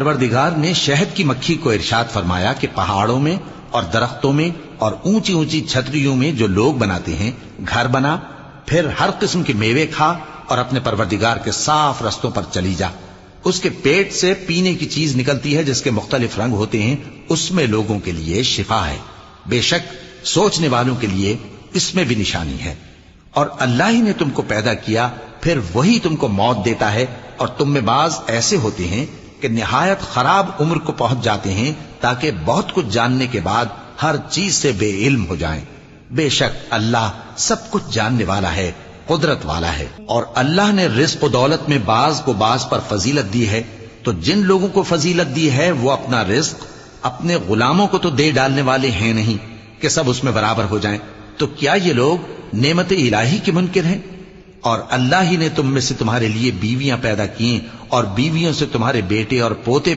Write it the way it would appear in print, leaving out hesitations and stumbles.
پروردگار نے شہد کی مکھی کو ارشاد فرمایا کہ پہاڑوں میں اور درختوں میں اور اونچی اونچی چھتریوں میں جو لوگ بناتے ہیں گھر بنا، پھر ہر قسم کے میوے کھا اور اپنے پروردگار کے صاف رستوں پر چلی جا۔ اس کے پیٹ سے پینے کی چیز نکلتی ہے جس کے مختلف رنگ ہوتے ہیں، اس میں لوگوں کے لیے شفا ہے، بے شک سوچنے والوں کے لیے اس میں بھی نشانی ہے۔ اور اللہ ہی نے تم کو پیدا کیا، پھر وہی تم کو موت دیتا ہے، اور تم میں بعض ایسے ہوتے ہیں کہ نہایت خراب عمر کو پہنچ جاتے ہیں تاکہ بہت کچھ جاننے کے بعد ہر چیز سے بے علم ہو جائیں۔ بے شک اللہ سب کچھ جاننے والا ہے، قدرت والا ہے۔ اور اللہ نے رزق و دولت میں بعض کو بعض پر فضیلت دی ہے، تو جن لوگوں کو فضیلت دی ہے وہ اپنا رزق اپنے غلاموں کو تو دے ڈالنے والے ہیں نہیں کہ سب اس میں برابر ہو جائیں، تو کیا یہ لوگ نعمت الہی کے منکر ہیں؟ اور اللہ ہی نے تم میں سے تمہارے لیے بیویاں پیدا کی اور بیویوں سے تمہارے بیٹے اور پوتے